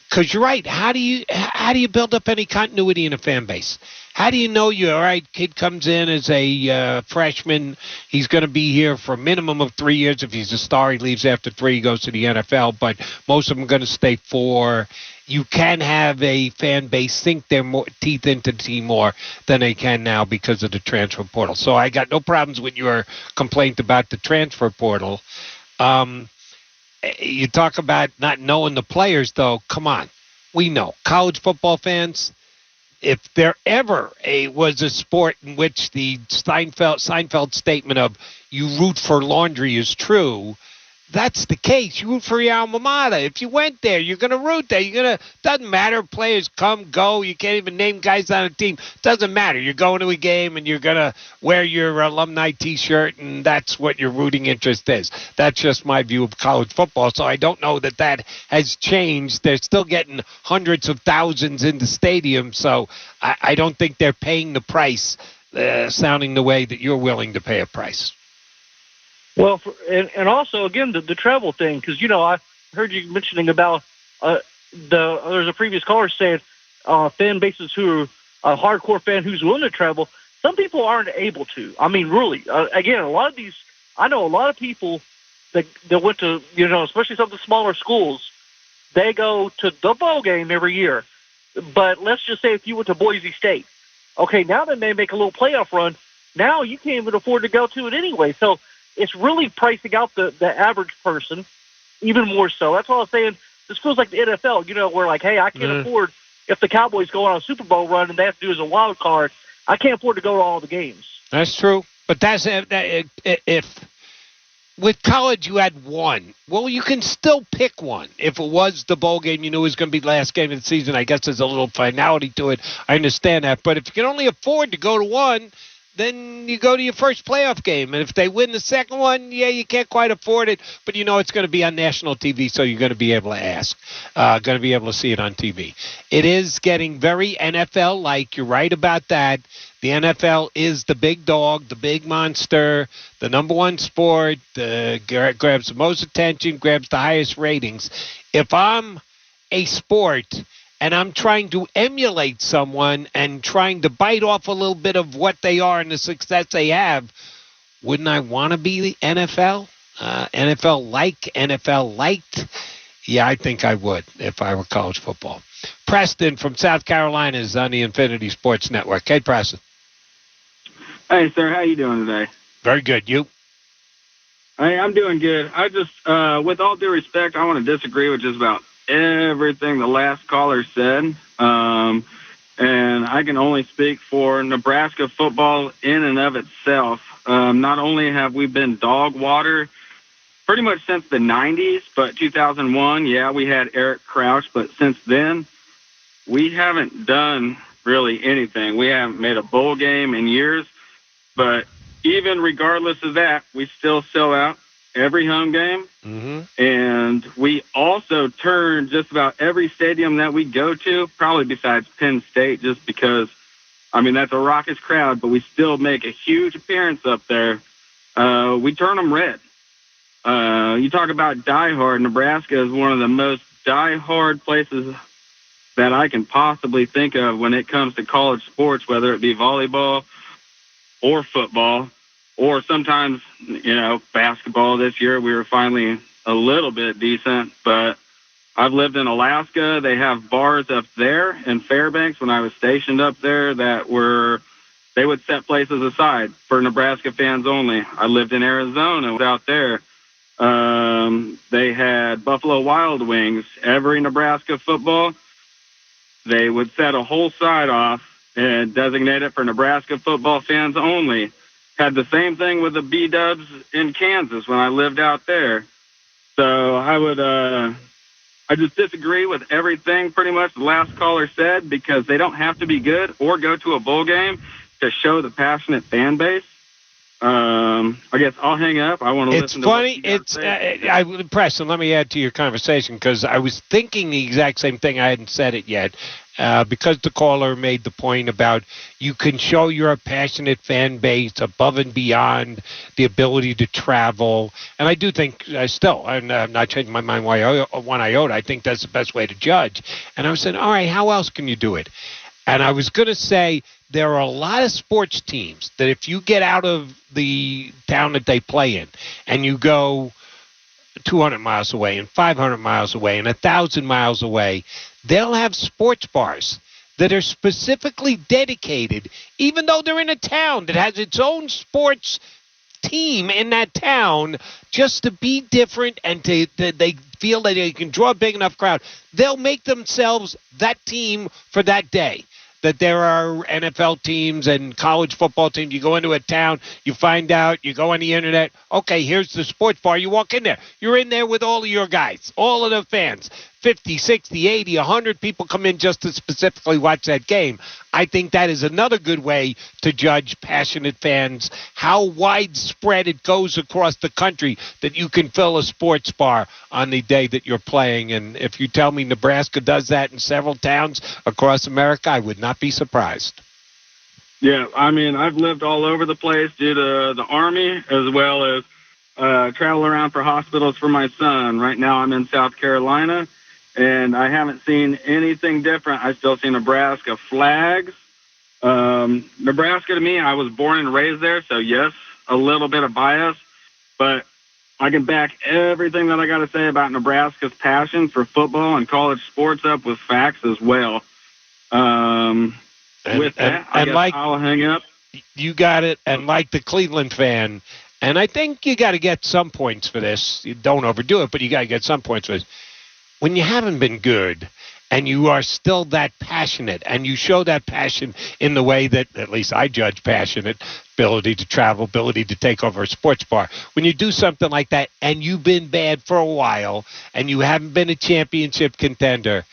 Because you're right. How do you build up any continuity in a fan base? How do you know all right, kid comes in as a freshman, he's going to be here for a minimum of 3 years. If he's a star, he leaves after 3, he goes to the NFL, but most of them are going to stay 4. You can have a fan base sink their teeth into the team more than they can now because of the transfer portal. So I got no problems with your complaint about the transfer portal. You talk about not knowing the players, though. Come on. We know. College football fans, if there ever was a sport in which the Seinfeld statement of you root for laundry is true, that's the case. You root for your alma mater. If you went there, you're going to root there. Doesn't matter. Players come, go. You can't even name guys on a team. Doesn't matter. You're going to a game and you're going to wear your alumni T-shirt, and that's what your rooting interest is. That's just my view of college football. So I don't know that has changed. They're still getting hundreds of thousands in the stadium. So I don't think they're paying the price, sounding the way that you're willing to pay a price. Well, and also, again, the travel thing, because, I heard you mentioning about there's a previous caller saying fan bases who are a hardcore fan who's willing to travel. Some people aren't able to. I mean, really, again, I know a lot of people that went to, especially some of the smaller schools, they go to the bowl game every year. But let's just say if you went to Boise State, okay, now they may make a little playoff run. Now you can't even afford to go to it anyway. So it's really pricing out the average person even more so. That's why I was saying this feels like the NFL, where like, hey, I can't afford, if the Cowboys go on a Super Bowl run and they have to do as a wild card, I can't afford to go to all the games. That's true. But that's if with college you had one, well, you can still pick one. If it was the bowl game, you knew it was going to be the last game of the season, I guess there's a little finality to it. I understand that. But if you can only afford to go to one, then you go to your first playoff game. And if they win the second one, you can't quite afford it. But it's going to be on national TV, so you're going to be able to going to be able to see it on TV. It is getting very NFL-like. You're right about that. The NFL is the big dog, the big monster, the number one sport, grabs the most attention, grabs the highest ratings. If I'm a sport and I'm trying to emulate someone and trying to bite off a little bit of what they are and the success they have, wouldn't I want to be the NFL? NFL liked? Yeah, I think I would if I were college football. Preston from South Carolina is on the Infinity Sports Network. Hey, Preston. Hey, sir. How you doing today? Very good. You? Hey, I'm doing good. I just, with all due respect, I want to disagree with just about everything the last caller said. And I can only speak for Nebraska football in and of itself. Not only have we been dog water pretty much since the 90s, but 2001, yeah, we had Eric Crouch. But since then, we haven't done really anything. We haven't made a bowl game in years. But even regardless of that, we still sell out every home game. Mm-hmm. And we also turn just about every stadium that we go to, probably besides Penn State, just because, I mean, that's a raucous crowd, but we still make a huge appearance up there. We turn them red. You talk about diehard. Nebraska is one of the most diehard places that I can possibly think of when it comes to college sports, whether it be volleyball or football, or sometimes, basketball. This year we were finally a little bit decent, but I've lived in Alaska. They have bars up there in Fairbanks when I was stationed up there they would set places aside for Nebraska fans only. I lived in Arizona out there. They had Buffalo Wild Wings. Every Nebraska football, they would set a whole side off and designate it for Nebraska football fans only. Had the same thing with the B-Dubs in Kansas when I lived out there. So I just disagree with everything pretty much the last caller said, because they don't have to be good or go to a bowl game to show the passionate fan base. I guess I'll hang up. I want to listen to what you got to say. Preston, let me add to your conversation, because I was thinking the exact same thing. I hadn't said it yet. Because the caller made the point about you can show you're a passionate fan base above and beyond the ability to travel. And I do think I'm not changing my mind one iota. I think that's the best way to judge. And I was saying, all right, how else can you do it? And I was going to say there are a lot of sports teams that if you get out of the town that they play in and you go 200 miles away and 500 miles away and 1,000 miles away, they'll have sports bars that are specifically dedicated, even though they're in a town that has its own sports team in that town, just to be different and they feel that they can draw a big enough crowd. They'll make themselves that team for that day. That there are NFL teams and college football teams. You go into a town, you find out, you go on the internet, okay, here's the sports bar. You walk in there. You're in there with all of your guys, all of the fans. 50, 60, 80, 100 people come in just to specifically watch that game. I think that is another good way to judge passionate fans, how widespread it goes across the country that you can fill a sports bar on the day that you're playing. And if you tell me Nebraska does that in several towns across America, I would not be surprised. Yeah, I mean, I've lived all over the place due to the Army, as well as travel around for hospitals for my son. Right now I'm in South Carolina, and I haven't seen anything different. I still see Nebraska flags. Nebraska, to me, I was born and raised there, so yes, a little bit of bias, but I can back everything that I got to say about Nebraska's passion for football and college sports up with facts as well. With that, I guess I'll hang up. You got it. And like the Cleveland fan, and I think you got to get some points for this. You don't overdo it, but you got to get some points for this. When you haven't been good and you are still that passionate and you show that passion in the way that at least I judge passionate, ability to travel, ability to take over a sports bar. When you do something like that and you've been bad for a while and you haven't been a championship contender,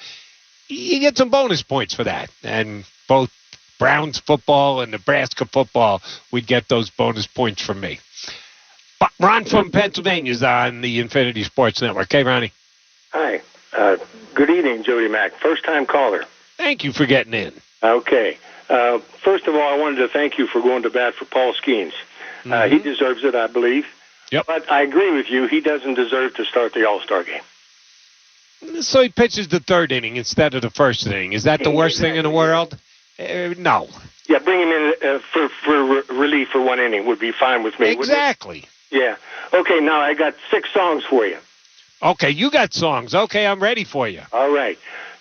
you get some bonus points for that. And both Browns football and Nebraska football would get those bonus points from me. But Ron from Pennsylvania is on the Infinity Sports Network. Hey, Ronnie. Hi. Good evening, Jody Mack. First-time caller. Thank you for getting in. Okay. First of all, I wanted to thank you for going to bat for Paul Skeens. He deserves it, I believe. Yep. But I agree with you. He doesn't deserve to start the All-Star game. So he pitches the third inning instead of the first inning. Is that the worst thing in the world? No. Yeah, bring him in for relief for 1 inning would be fine with me. Exactly. Yeah. Okay, now I got 6 songs for you. Okay, you got songs. Okay, I'm ready for you. All right.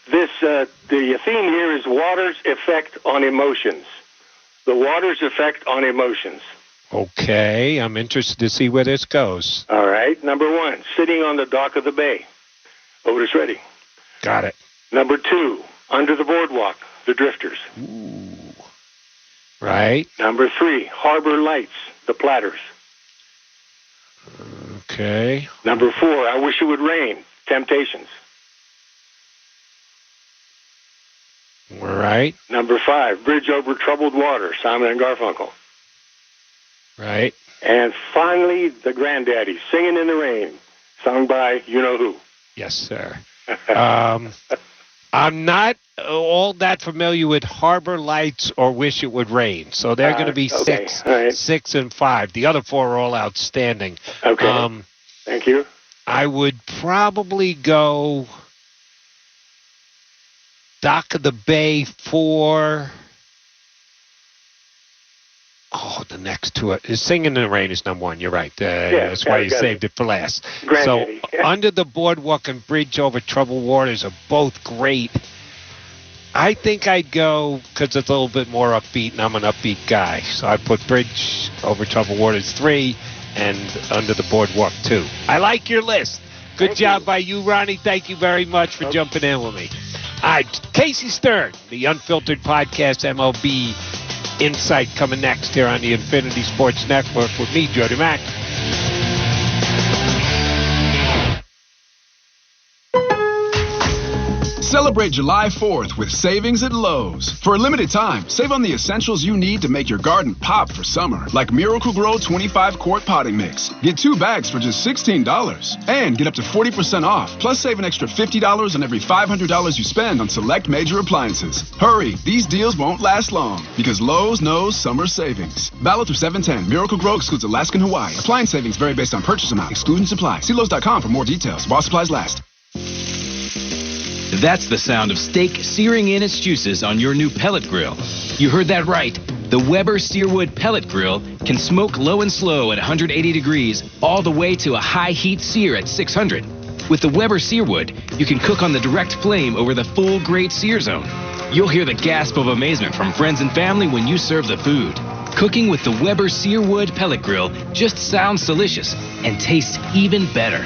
The theme here is water's effect on emotions. The water's effect on emotions. Okay, I'm interested to see where this goes. All right. Number 1, sitting on the dock of the bay. Otis Redding. Got it. Number 2, under the boardwalk, the Drifters. Ooh. Right. Number 3, Harbor Lights, the Platters. Okay. Number 4, I Wish It Would Rain, Temptations. All right. Number 5, Bridge Over Troubled Water, Simon and Garfunkel. Right. And finally, the Granddaddies, Singing in the Rain, sung by you-know-who. Yes, sir. I'm not all that familiar with Harbor Lights or Wish It Would Rain, so they're going to be okay. 6, right. 6 and 5. The other 4 are all outstanding. Okay. Thank you. I would probably go Dock of the Bay for... Oh, the next 2 is Singing in the Rain is number 1. You're right. That's why you saved it for last. Granddaddy. So Under the Boardwalk and Bridge Over Troubled Waters are both great. I think I'd go, because it's a little bit more upbeat, and I'm an upbeat guy. So I put Bridge Over Troubled Waters 3 and Under the Boardwalk 2. I like your list. Good job by you, Ronnie. Thank you very much for jumping in with me. All right, Casey Stern, the Unfiltered Podcast MLB Insight coming next here on the Infinity Sports Network with me, Jody Mack. Celebrate July 4th with savings at Lowe's. For a limited time, save on the essentials you need to make your garden pop for summer, like Miracle Grow 25-quart potting mix. Get 2 bags for just $16 and get up to 40% off, plus save an extra $50 on every $500 you spend on select major appliances. Hurry, these deals won't last long because Lowe's knows summer savings. Valid through 7/10. Miracle Grow excludes Alaska and Hawaii. Appliance savings vary based on purchase amount. Exclusion supply. See Lowe's.com for more details. While supplies last. That's the sound of steak searing in its juices on your new pellet grill. You heard that right. The Weber Searwood Pellet Grill can smoke low and slow at 180 degrees all the way to a high heat sear at 600. With the Weber Searwood, you can cook on the direct flame over the full grade sear zone. You'll hear the gasp of amazement from friends and family when you serve the food. Cooking with the Weber Searwood Pellet Grill just sounds delicious and tastes even better.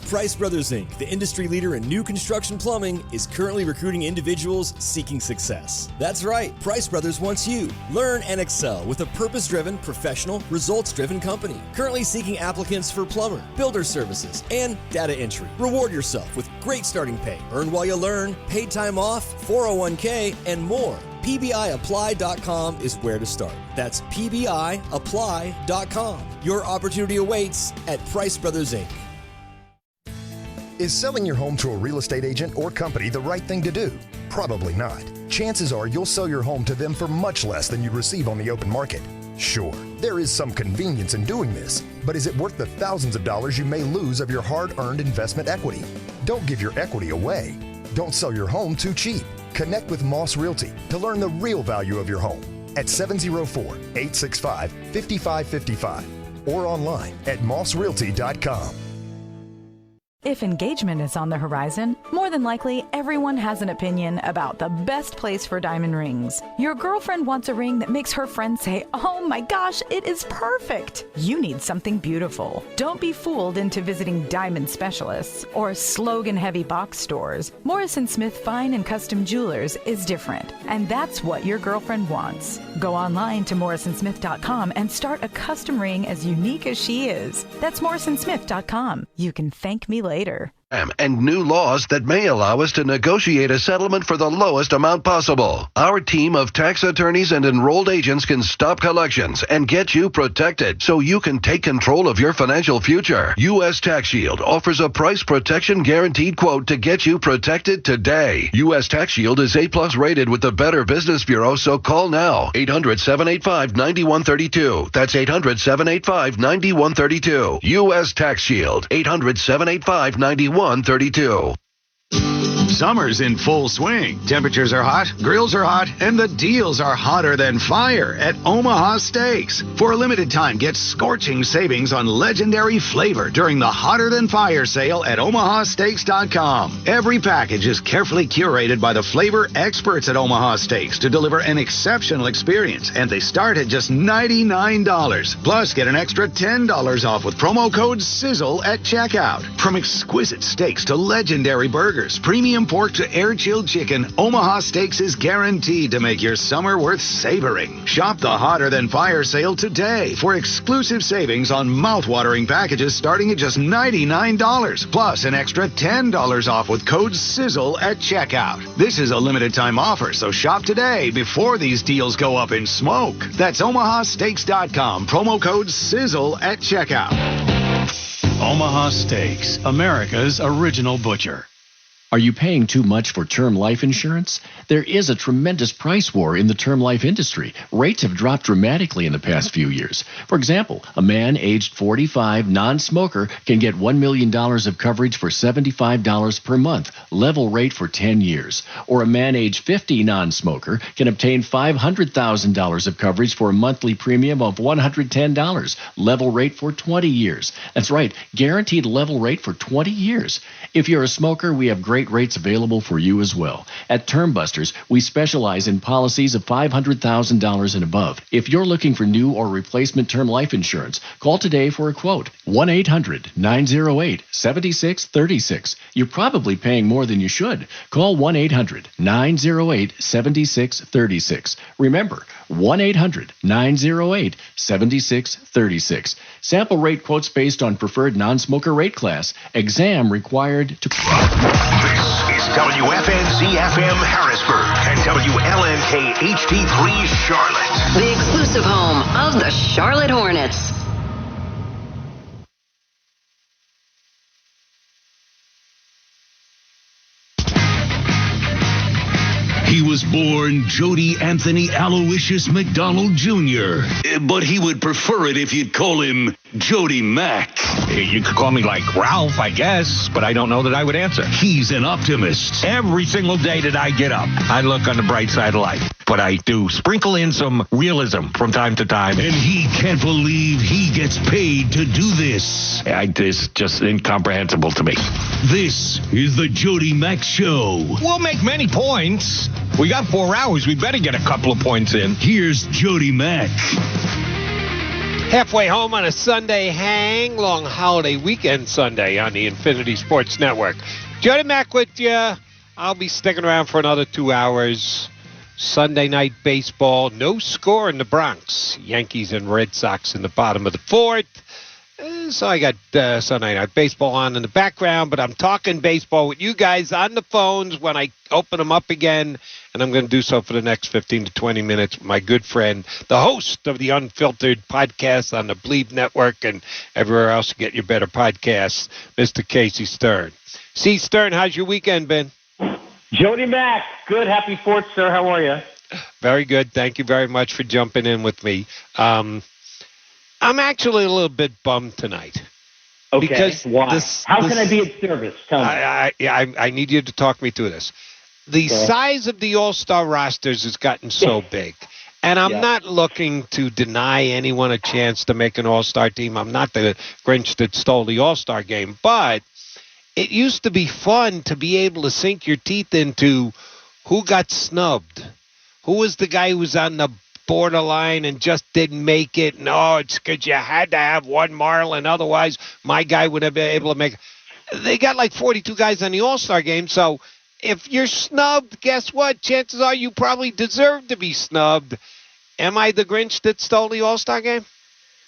Price Brothers Inc., the industry leader in new construction plumbing, is currently recruiting individuals seeking success. That's right, Price Brothers wants you. Learn and excel with a purpose-driven, professional, results-driven company. Currently seeking applicants for plumber, builder services, and data entry. Reward yourself with great starting pay, earn while you learn, paid time off, 401k, and more. PBIapply.com is where to start. That's PBIapply.com. Your opportunity awaits at Price Brothers Inc. Is selling your home to a real estate agent or company the right thing to do? Probably not. Chances are you'll sell your home to them for much less than you'd receive on the open market. Sure, there is some convenience in doing this, but is it worth the thousands of dollars you may lose of your hard-earned investment equity? Don't give your equity away. Don't sell your home too cheap. Connect with Moss Realty to learn the real value of your home at 704-865-5555 or online at mossrealty.com. If engagement is on the horizon, more than likely everyone has an opinion about the best place for diamond rings. Your girlfriend wants a ring that makes her friends say, "Oh my gosh, it is perfect." You need something beautiful. Don't be fooled into visiting diamond specialists or slogan-heavy box stores. Morris & Smith Fine and Custom Jewelers is different, and that's what your girlfriend wants. Go online to morrisandsmith.com and start a custom ring as unique as she is. That's morrisandsmith.com. You can thank me later. And new laws that may allow us to negotiate a settlement for the lowest amount possible. Our team of tax attorneys and enrolled agents can stop collections and get you protected so you can take control of your financial future. U.S. Tax Shield offers a price protection guaranteed quote to get you protected today. U.S. Tax Shield is A+ rated with the Better Business Bureau, so call now. 800-785-9132. That's 800-785-9132. U.S. Tax Shield. 800-785-9132. 888-848-3132. Summer's in full swing. Temperatures are hot, grills are hot, and the deals are hotter than fire at Omaha Steaks. For a limited time, get scorching savings on legendary flavor during the Hotter Than Fire sale at omahasteaks.com. Every package is carefully curated by the flavor experts at Omaha Steaks to deliver an exceptional experience, and they start at just $99. Plus, get an extra $10 off with promo code SIZZLE at checkout. From exquisite steaks to legendary burgers, premium pork to air-chilled chicken, Omaha Steaks is guaranteed to make your summer worth savoring. Shop the Hotter Than Fire sale today for exclusive savings on mouth-watering packages starting at just $99, plus an extra $10 off with code SIZZLE at checkout. This is a limited-time offer, so shop today before these deals go up in smoke. That's omahasteaks.com, promo code SIZZLE at checkout. Omaha Steaks, America's original butcher. Are you paying too much for term life insurance? There is a tremendous price war in the term life industry. Rates have dropped dramatically in the past few years. For example, a man aged 45, non-smoker, can get $1 million of coverage for $75 per month, level rate for 10 years. Or a man aged 50, non-smoker, can obtain $500,000 of coverage for a monthly premium of $110, level rate for 20 years. That's right, guaranteed level rate for 20 years. If you're a smoker, we have great rates available for you as well. At Term Busters, we specialize in policies of $500,000 and above. If you're looking for new or replacement term life insurance, call today for a quote. 1-800-908-7636. You're probably paying more than you should. Call 1-800-908-7636. Remember, 1-800-908-7636. Sample rate quotes based on preferred non-smoker rate class. Exam required to... This is WFNZ FM Harrisburg and WLNK HD3 Charlotte. The exclusive home of the Charlotte Hornets. He was born Jody Anthony Aloysius McDonald Jr., but he would prefer it if you'd call him Jody Mack. You could call me like Ralph, I guess, but I don't know that I would answer. He's an optimist. Every single day that I get up, I look on the bright side of life. But I do sprinkle in some realism from time to time. And he can't believe he gets paid to do this. It's just incomprehensible to me. This is the Jody Mack Show. We'll make many points. We got 4 hours. We better get a couple of points in. Here's Jody Mack. Halfway home on a Sunday hang, long holiday weekend Sunday on the Infinity Sports Network. Jody Mack with you. I'll be sticking around for another 2 hours. Sunday night baseball, no score in the Bronx. Yankees and Red Sox in the bottom of the fourth. So I got Sunday night baseball on in the background, but I'm talking baseball with you guys on the phones when I open them up again, and I'm going to do so for the next 15 to 20 minutes with my good friend, the host of the Unfiltered podcast on the Bleed Network and everywhere else you get your better podcasts, Mr. Casey Stern. C. Stern, how's your weekend been? Jody Mack, good. Happy 4th, sir. How are you? Very good. Thank you very much for jumping in with me. I'm actually a little bit bummed tonight. Okay, because why? How can I be of service? Tell me. I need you to talk me through this. The size of the All-Star rosters has gotten so big. And I'm not looking to deny anyone a chance to make an All-Star team. I'm not the Grinch that stole the All-Star game. But it used to be fun to be able to sink your teeth into who got snubbed. Who was the guy who was on the borderline and just didn't make it? No, it's because you had to have one Marlin. Otherwise, my guy would have been able to make it. They got like 42 guys on the All-Star game. So if you're snubbed, guess what? Chances are you probably deserve to be snubbed. Am I the Grinch that stole the All-Star game?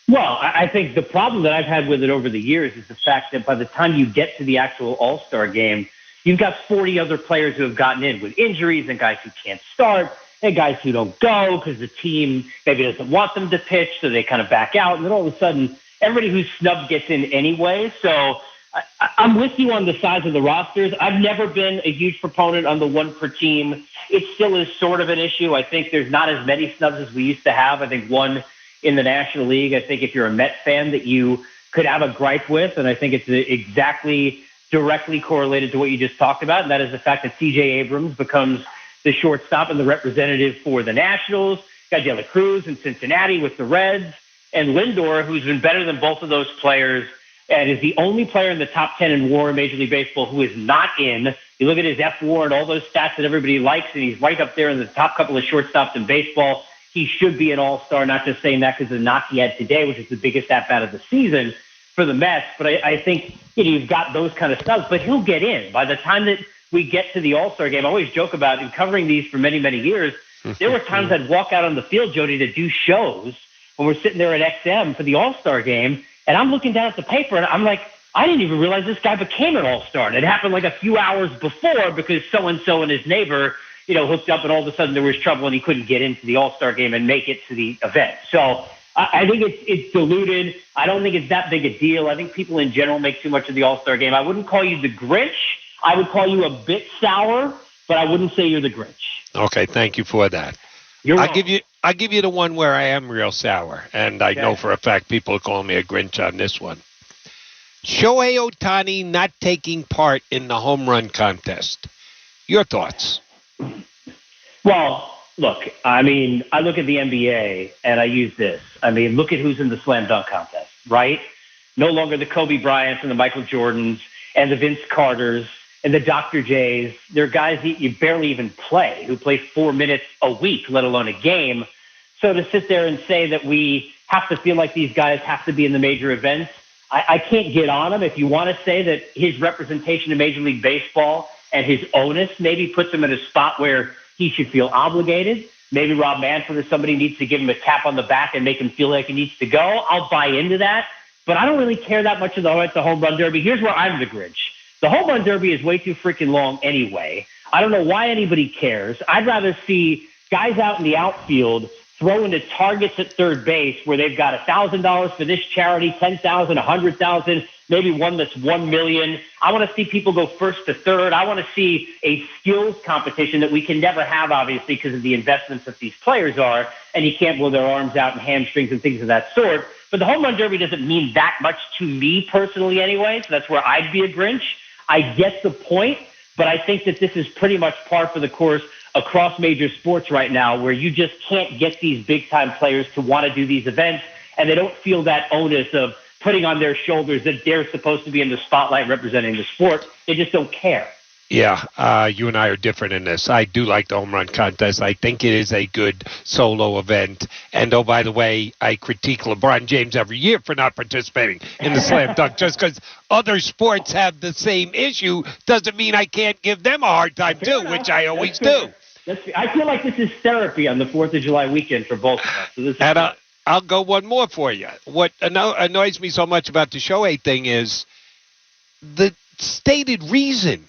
Well, I think the problem that I've had with it over the years is the fact that by the time you get to the actual All-Star game, you've got 40 other players who have gotten in with injuries and guys who can't start and guys who don't go because the team maybe doesn't want them to pitch, so they kind of back out. And then all of a sudden, everybody who's snubbed gets in anyway. So I'm with you on the size of the rosters. I've never been a huge proponent on the one per team. It still is sort of an issue. I think there's not as many snubs as we used to have. I think one in the National League, I think if you're a Met fan that you could have a gripe with, and I think it's exactly directly correlated to what you just talked about, and that is the fact that C.J. Abrams becomes the shortstop and the representative for the Nationals. Got De La Cruz in Cincinnati with the Reds, and Lindor, who's been better than both of those players and is the only player in the top 10 in WAR in Major League Baseball who is not in. You look at his F-WAR and all those stats that everybody likes, and he's right up there in the top couple of shortstops in baseball. He should be an all-star, not just saying that because of the knock he had today, which is the biggest at-bat of the season for the Mets. But I think you've got those kind of stuff, but he'll get in. By the time that we get to the All-Star game, I always joke about, in covering these for many, many years, there were times I'd walk out on the field, Jody, to do shows when we're sitting there at XM for the All-Star game, and I'm looking down at the paper, and I'm like, I didn't even realize this guy became an All-Star. And it happened like a few hours before because so-and-so and his neighbor, hooked up, and all of a sudden there was trouble and he couldn't get into the All-Star game and make it to the event. So I think it's diluted. I don't think it's that big a deal. I think people in general make too much of the All-Star game. I wouldn't call you the Grinch. I would call you a bit sour, but I wouldn't say you're the Grinch. Okay, thank you for that. I'll give you the one where I am real sour, and I know for a fact people are calling me a Grinch on this one. Shohei Ohtani not taking part in the home run contest. Your thoughts? Well, look, I look at the NBA, and I use this. Look at who's in the slam dunk contest, right? No longer the Kobe Bryants and the Michael Jordans and the Vince Carters and the Dr. J's. They're guys that you barely even play, who play 4 minutes a week, let alone a game. So to sit there and say that we have to feel like these guys have to be in the major events, I can't get on him. If you want to say that his representation in Major League Baseball and his onus maybe puts him in a spot where he should feel obligated, maybe Rob Manfred or somebody needs to give him a tap on the back and make him feel like he needs to go, I'll buy into that. But I don't really care that much about the home run derby. Here's where I'm the Grinch. The home run derby is way too freaking long anyway. I don't know why anybody cares. I'd rather see guys out in the outfield throw into targets at third base where they've got $1,000 for this charity, $10,000, $100,000, maybe one that's $1 million. I want to see people go first to third. I want to see a skills competition that we can never have, obviously, because of the investments that these players are, and you can't blow their arms out and hamstrings and things of that sort. But the home run derby doesn't mean that much to me personally anyway, so that's where I'd be a Grinch. I get the point, but I think that this is pretty much par for the course across major sports right now, where you just can't get these big-time players to want to do these events, and they don't feel that onus of putting on their shoulders that they're supposed to be in the spotlight representing the sport. They just don't care. Yeah, you and I are different in this. I do like the home run contest. I think it is a good solo event. And, oh, by the way, I critique LeBron James every year for not participating in the slam dunk. Just because other sports have the same issue doesn't mean I can't give them a hard time, too, which I always do. I feel like this is therapy on the 4th of July weekend for both of us. So this is and I'll go one more for you. What annoys me so much about the Shohei thing is the stated reason.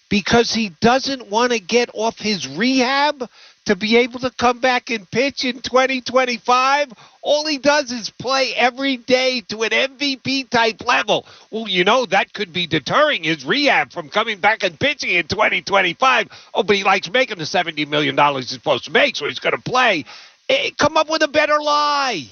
Because he doesn't want to get off his rehab to be able to come back and pitch in 2025. All he does is play every day to an MVP-type level. Well, that could be deterring his rehab from coming back and pitching in 2025. Oh, but he likes making the $70 million he's supposed to make, so he's going to play. Come up with a better lie.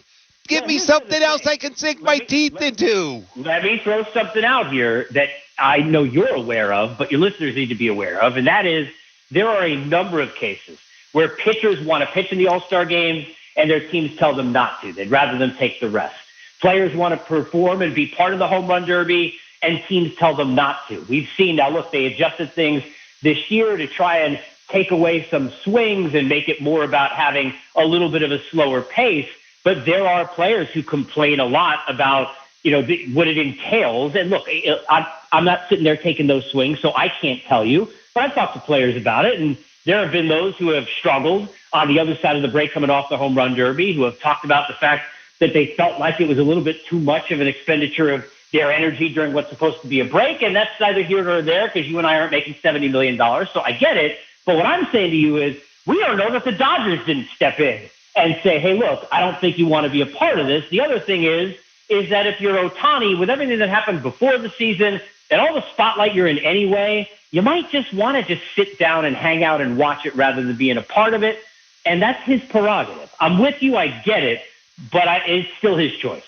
Give me something else I can sink my teeth into. Let me throw something out here that I know you're aware of, but your listeners need to be aware of, and that is there are a number of cases where pitchers want to pitch in the All-Star games and their teams tell them not to. They'd rather them take the rest. Players want to perform and be part of the home run derby, and teams tell them not to. We've seen, now look, they adjusted things this year to try and take away some swings and make it more about having a little bit of a slower pace. But there are players who complain a lot about, what it entails. And look, I'm not sitting there taking those swings, so I can't tell you. But I've talked to players about it, and there have been those who have struggled on the other side of the break coming off the home run derby, who have talked about the fact that they felt like it was a little bit too much of an expenditure of their energy during what's supposed to be a break. And that's neither here nor there because you and I aren't making $70 million. So I get it. But what I'm saying to you is we don't know that the Dodgers didn't step in and say, hey, look, I don't think you want to be a part of this. The other thing is that if you're Ohtani, with everything that happened before the season and all the spotlight you're in anyway, you might just want to just sit down and hang out and watch it rather than being a part of it. And that's his prerogative. I'm with you. I get it. But it's still his choice.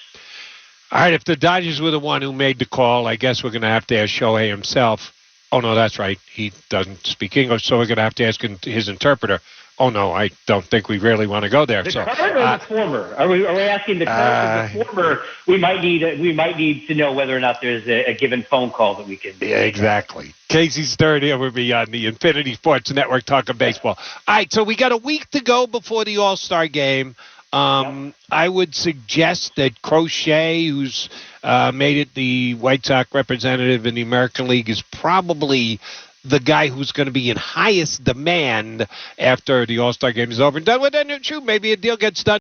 All right, if the Dodgers were the one who made the call, I guess we're going to have to ask Shohei himself. Oh, no, that's right. He doesn't speak English, so we're going to have to ask his interpreter. Oh, no, I don't think we really want to go there. The so, current or the former? Are we asking the current or the former? We might need to know whether or not there's a given phone call that we can. Yeah, exactly. Casey's third here with me on the Infinity Sports Network talking baseball. All right, so we got a week to go before the All-Star game. I would suggest that Crochet, who's made it the White Sox representative in the American League, is probably the guy who's going to be in highest demand after the All-Star game is over and done with. And maybe a deal gets done.